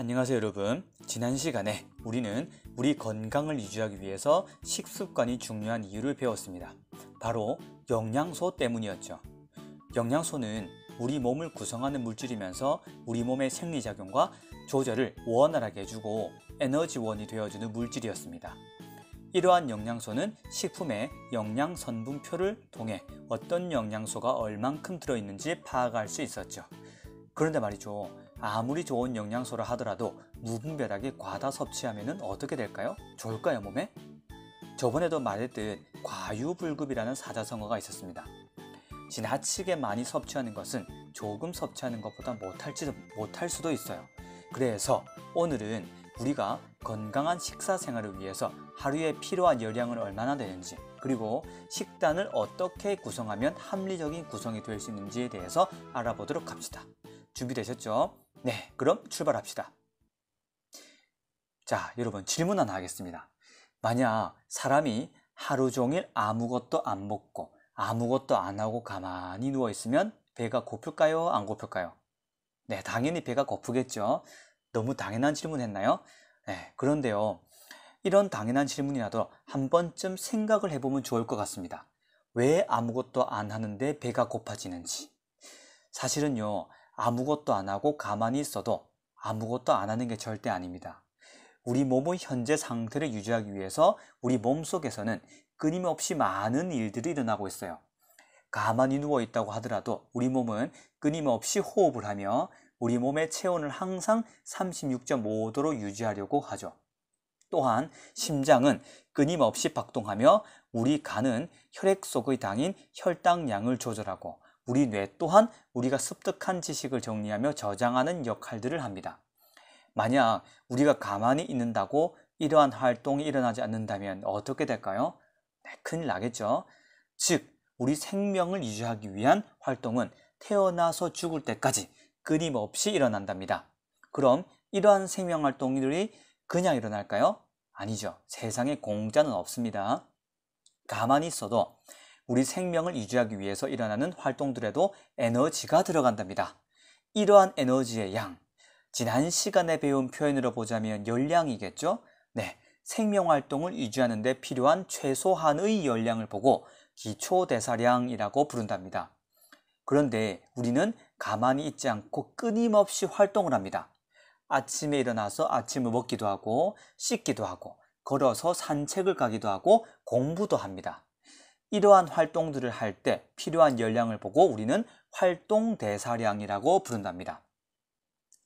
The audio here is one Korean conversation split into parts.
안녕하세요 여러분. 지난 시간에 우리는 우리 건강을 유지하기 위해서 식습관이 중요한 이유를 배웠습니다. 바로 영양소 때문이었죠. 영양소는 우리 몸을 구성하는 물질이면서 우리 몸의 생리작용과 조절을 원활하게 해주고 에너지원이 되어주는 물질이었습니다. 이러한 영양소는 식품의 영양성분표를 통해 어떤 영양소가 얼만큼 들어있는지 파악할 수 있었죠. 그런데 말이죠. 아무리 좋은 영양소라 하더라도 무분별하게 과다 섭취하면 어떻게 될까요? 좋을까요, 몸에? 저번에도 말했듯 과유불급이라는 사자성어가 있었습니다. 지나치게 많이 섭취하는 것은 조금 섭취하는 것보다 못할 수도 있어요. 그래서 오늘은 우리가 건강한 식사 생활을 위해서 하루에 필요한 열량은 얼마나 되는지, 그리고 식단을 어떻게 구성하면 합리적인 구성이 될 수 있는지에 대해서 알아보도록 합시다. 준비되셨죠? 네, 그럼 출발합시다. 자, 여러분 질문 하나 하겠습니다. 만약 사람이 하루 종일 아무것도 안 먹고 아무것도 안 하고 가만히 누워있으면 배가 고플까요? 안 고플까요? 네, 당연히 배가 고프겠죠. 너무 당연한 질문 했나요? 네, 그런데요. 이런 당연한 질문이라도 한 번쯤 생각을 해보면 좋을 것 같습니다. 왜 아무것도 안 하는데 배가 고파지는지. 사실은요. 아무것도 안 하고 가만히 있어도 아무것도 안 하는 게 절대 아닙니다. 우리 몸의 현재 상태를 유지하기 위해서 우리 몸속에서는 끊임없이 많은 일들이 일어나고 있어요. 가만히 누워 있다고 하더라도 우리 몸은 끊임없이 호흡을 하며 우리 몸의 체온을 항상 36.5도로 유지하려고 하죠. 또한 심장은 끊임없이 박동하며 우리 간은 혈액 속의 당인 혈당량을 조절하고 우리 뇌 또한 우리가 습득한 지식을 정리하며 저장하는 역할들을 합니다. 만약 우리가 가만히 있는다고 이러한 활동이 일어나지 않는다면 어떻게 될까요? 네, 큰일 나겠죠. 즉, 우리 생명을 유지하기 위한 활동은 태어나서 죽을 때까지 끊임없이 일어난답니다. 그럼 이러한 생명 활동들이 그냥 일어날까요? 아니죠. 세상에 공짜는 없습니다. 가만히 있어도 우리 생명을 유지하기 위해서 일어나는 활동들에도 에너지가 들어간답니다. 이러한 에너지의 양, 지난 시간에 배운 표현으로 보자면 열량이겠죠? 네, 생명활동을 유지하는 데 필요한 최소한의 열량을 보고 기초대사량이라고 부른답니다. 그런데 우리는 가만히 있지 않고 끊임없이 활동을 합니다. 아침에 일어나서 아침을 먹기도 하고 씻기도 하고 걸어서 산책을 가기도 하고 공부도 합니다. 이러한 활동들을 할 때 필요한 열량을 보고 우리는 활동대사량이라고 부른답니다.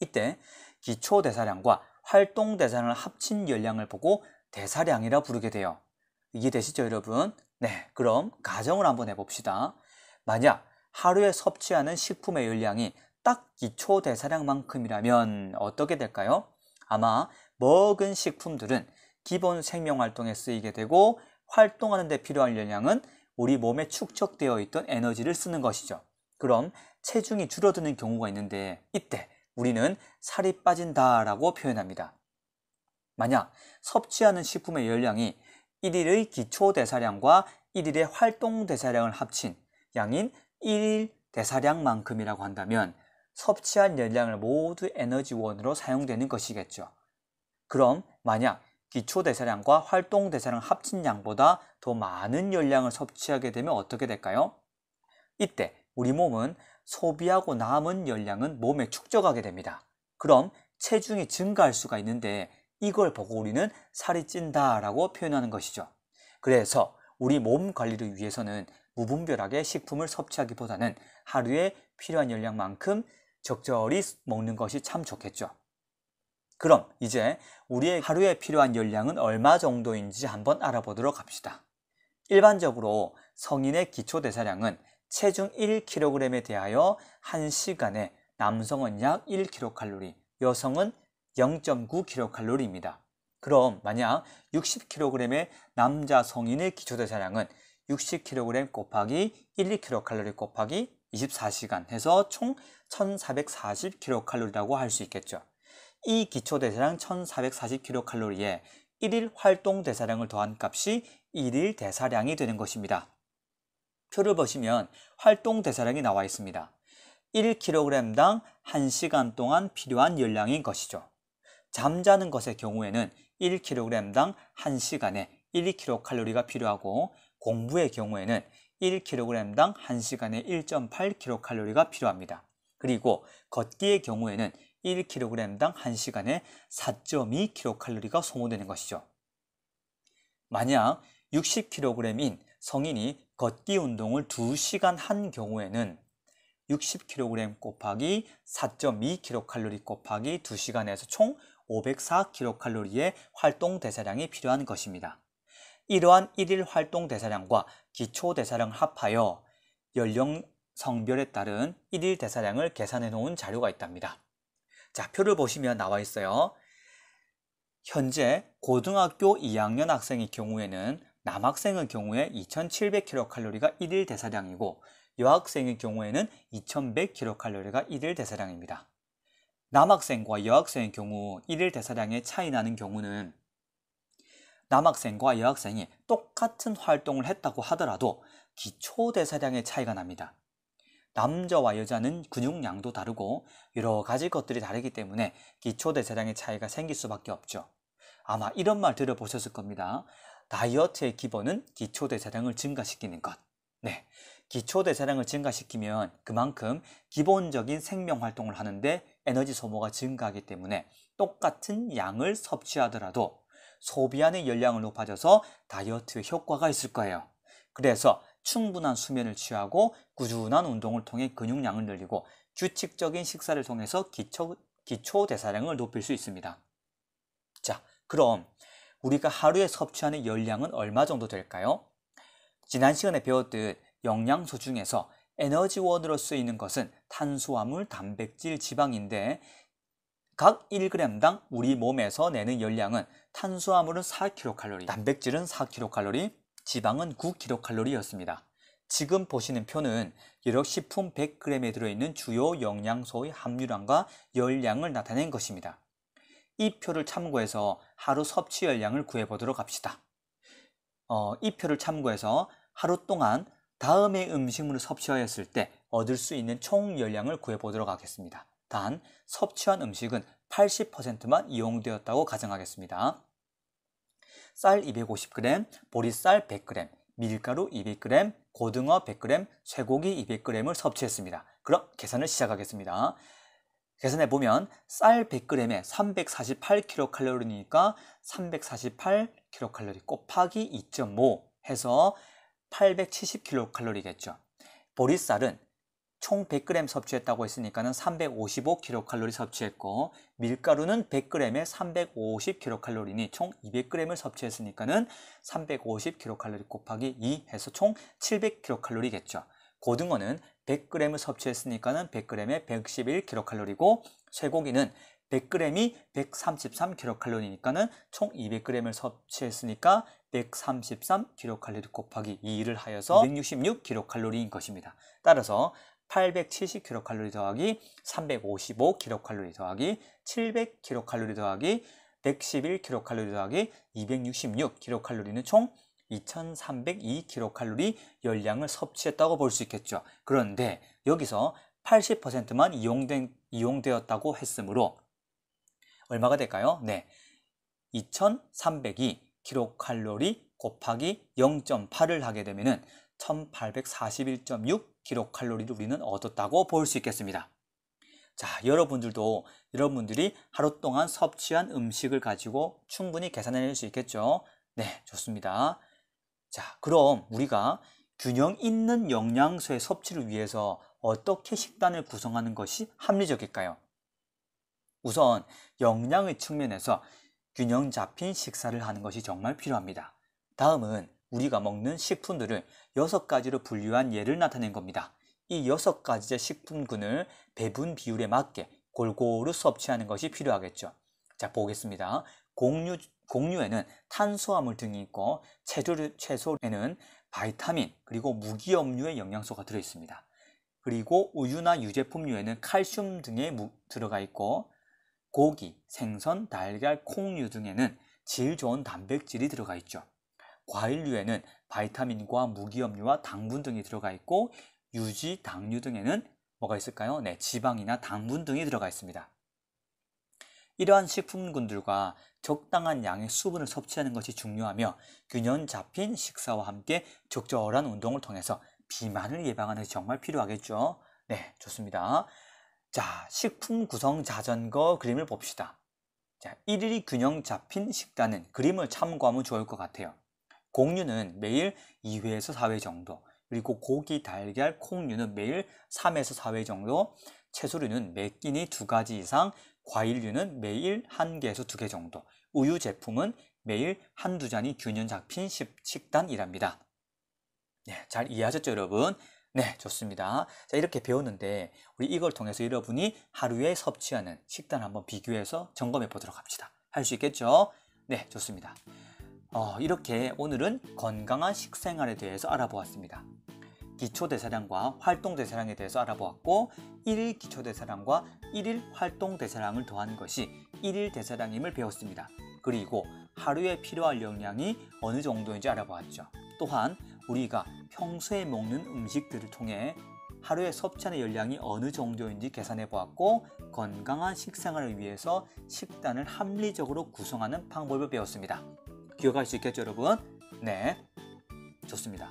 이때 기초대사량과 활동대사량을 합친 열량을 보고 대사량이라 부르게 돼요. 이해되시죠, 여러분? 네, 그럼 가정을 한번 해봅시다. 만약 하루에 섭취하는 식품의 열량이 딱 기초대사량만큼이라면 어떻게 될까요? 아마 먹은 식품들은 기본 생명활동에 쓰이게 되고 활동하는 데 필요한 열량은 우리 몸에 축적되어 있던 에너지를 쓰는 것이죠. 그럼 체중이 줄어드는 경우가 있는데 이때 우리는 살이 빠진다라고 표현합니다. 만약 섭취하는 식품의 열량이 1일의 기초대사량과 1일의 활동대사량을 합친 양인 1일 대사량만큼이라고 한다면 섭취한 열량을 모두 에너지원으로 사용되는 것이겠죠. 그럼 만약 기초대사량과 활동대사량 합친 양보다 더 많은 열량을 섭취하게 되면 어떻게 될까요? 이때 우리 몸은 소비하고 남은 열량은 몸에 축적하게 됩니다. 그럼 체중이 증가할 수가 있는데 이걸 보고 우리는 살이 찐다라고 표현하는 것이죠. 그래서 우리 몸 관리를 위해서는 무분별하게 식품을 섭취하기보다는 하루에 필요한 열량만큼 적절히 먹는 것이 참 좋겠죠. 그럼 이제 우리의 하루에 필요한 열량은 얼마 정도인지 한번 알아보도록 합시다. 일반적으로 성인의 기초대사량은 체중 1kg에 대하여 1시간에 남성은 약 1kcal, 여성은 0.9kcal입니다. 그럼 만약 60kg의 남자 성인의 기초대사량은 60kg 곱하기 12kcal 곱하기 24시간 해서 총 1440kcal라고 할 수 있겠죠. 이 기초대사량 1440kcal에 1일 활동대사량을 더한 값이 1일 대사량이 되는 것입니다. 표를 보시면 활동대사량이 나와 있습니다. 1kg당 1시간 동안 필요한 열량인 것이죠. 잠자는 것의 경우에는 1kg당 1시간에 1kcal가 필요하고 공부의 경우에는 1kg당 1시간에 1.8kcal가 필요합니다. 그리고 걷기의 경우에는 1kg당 1시간에 4.2kcal가 소모되는 것이죠. 만약 60kg인 성인이 걷기 운동을 2시간 한 경우에는 60kg 곱하기 4.2kcal 곱하기 2시간에서 총 504kcal의 활동 대사량이 필요한 것입니다. 이러한 1일 활동 대사량과 기초 대사량을 합하여 연령 성별에 따른 1일 대사량을 계산해 놓은 자료가 있답니다. 자, 표를 보시면 나와 있어요. 현재 고등학교 2학년 학생의 경우에는 남학생의 경우에 2700kcal가 1일 대사량이고 여학생의 경우에는 2100kcal가 1일 대사량입니다. 남학생과 여학생의 경우 1일 대사량의 차이 나는 경우는 남학생과 여학생이 똑같은 활동을 했다고 하더라도 기초 대사량의 차이가 납니다. 남자와 여자는 근육량도 다르고 여러 가지 것들이 다르기 때문에 기초 대사량의 차이가 생길 수밖에 없죠. 아마 이런 말 들어보셨을 겁니다. 다이어트의 기본은 기초 대사량을 증가시키는 것. 네, 기초 대사량을 증가시키면 그만큼 기본적인 생명 활동을 하는데 에너지 소모가 증가하기 때문에 똑같은 양을 섭취하더라도 소비하는 열량을 높아져서 다이어트에 효과가 있을 거예요. 그래서 충분한 수면을 취하고 꾸준한 운동을 통해 근육량을 늘리고 규칙적인 식사를 통해서 기초 대사량을 높일 수 있습니다. 자, 그럼 우리가 하루에 섭취하는 열량은 얼마 정도 될까요? 지난 시간에 배웠듯 영양소 중에서 에너지원으로 쓰이는 것은 탄수화물, 단백질, 지방인데 각 1g당 우리 몸에서 내는 열량은 탄수화물은 4kcal, 단백질은 4kcal, 지방은 9kcal였습니다. 지금 보시는 표는 여러 식품 100g에 들어있는 주요 영양소의 함유량과 열량을 나타낸 것입니다. 이 표를 참고해서 하루 섭취 열량을 구해보도록 합시다. 이 표를 참고해서 하루 동안 다음의 음식물을 섭취하였을 때 얻을 수 있는 총 열량을 구해보도록 하겠습니다. 단, 섭취한 음식은 80%만 이용되었다고 가정하겠습니다. 쌀 250g, 보리쌀 100g, 밀가루 200g, 고등어 100g, 쇠고기 200g을 섭취했습니다. 그럼 계산을 시작하겠습니다. 계산해보면 쌀 100g에 348kcal니까 348kcal 곱하기 2.5 해서 870kcal겠죠. 보리쌀은 총 100g 섭취했다고 했으니까는 355kcal 섭취했고, 밀가루는 100g에 350kcal니 총 200g을 섭취했으니까는 350kcal 곱하기 2 해서 총 700kcal겠죠. 고등어는 100g을 섭취했으니까는 100g에 111kcal이고, 쇠고기는 100g이 133kcal니까는 총 200g을 섭취했으니까 133kcal 곱하기 2를 하여서 266kcal인 것입니다. 따라서 870kcal 더하기 355kcal 더하기 700kcal 더하기 111kcal 더하기 266kcal는 총 2302kcal 열량을 섭취했다고 볼 수 있겠죠. 그런데 여기서 80%만 이용되었다고 했으므로 얼마가 될까요? 네, 2302kcal 곱하기 0.8을 하게 되면은 1841.6kcal를 우리는 얻었다고 볼 수 있겠습니다. 자, 여러분들이 하루 동안 섭취한 음식을 가지고 충분히 계산해낼 수 있겠죠? 네, 좋습니다. 자, 그럼 우리가 균형 있는 영양소의 섭취를 위해서 어떻게 식단을 구성하는 것이 합리적일까요? 우선 영양의 측면에서 균형 잡힌 식사를 하는 것이 정말 필요합니다. 다음은 우리가 먹는 식품들을 6가지로 분류한 예를 나타낸 겁니다. 이 6가지의 식품군을 배분 비율에 맞게 골고루 섭취하는 것이 필요하겠죠. 자, 보겠습니다. 곡류에는 탄수화물 등이 있고, 채소에는 바이타민 그리고 무기업류의 영양소가 들어있습니다. 그리고 우유나 유제품류에는 칼슘 등에 들어가 있고, 고기, 생선, 달걀, 콩류 등에는 질 좋은 단백질이 들어가 있죠. 과일류에는 바이타민과 무기업류와 당분 등이 들어가 있고, 유지, 당류 등에는 뭐가 있을까요? 네, 지방이나 당분 등이 들어가 있습니다. 이러한 식품군들과 적당한 양의 수분을 섭취하는 것이 중요하며 균형 잡힌 식사와 함께 적절한 운동을 통해서 비만을 예방하는 것이 정말 필요하겠죠. 네, 좋습니다. 자, 식품 구성 자전거 그림을 봅시다. 자, 일일이 균형 잡힌 식단은 그림을 참고하면 좋을 것 같아요. 곡류는 매일 2회에서 4회 정도, 그리고 고기, 달걀, 콩류는 매일 3에서 4회 정도, 채소류는 매 끼니 2가지 이상, 과일류는 매일 1개에서 2개 정도, 우유 제품은 매일 1~2잔이 균형 잡힌 식단이랍니다. 네, 잘 이해하셨죠, 여러분? 네, 좋습니다. 자, 이렇게 배웠는데 우리 이걸 통해서 여러분이 하루에 섭취하는 식단을 한번 비교해서 점검해 보도록 합시다. 할 수 있겠죠? 네, 좋습니다. 이렇게 오늘은 건강한 식생활에 대해서 알아보았습니다. 기초대사량과 활동대사량에 대해서 알아보았고, 1일 기초대사량과 1일 활동대사량을 더한 것이 1일 대사량임을 배웠습니다. 그리고 하루에 필요할 영양이 어느 정도인지 알아보았죠. 또한 우리가 평소에 먹는 음식들을 통해 하루에 섭취하는 열량이 어느 정도인지 계산해 보았고, 건강한 식생활을 위해서 식단을 합리적으로 구성하는 방법을 배웠습니다. 기억할 수 있겠죠, 여러분? 네, 좋습니다.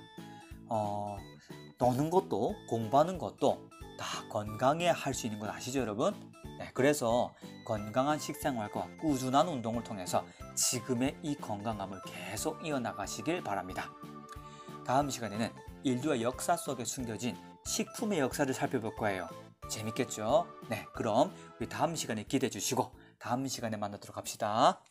노는 것도 공부하는 것도 다 건강해야 할 수 있는 건 아시죠, 여러분? 네, 그래서 건강한 식생활과 꾸준한 운동을 통해서 지금의 이 건강함을 계속 이어나가시길 바랍니다. 다음 시간에는 인류의 역사 속에 숨겨진 식품의 역사를 살펴볼 거예요. 재밌겠죠? 네, 그럼 우리 다음 시간에 기대해 주시고 다음 시간에 만나도록 합시다.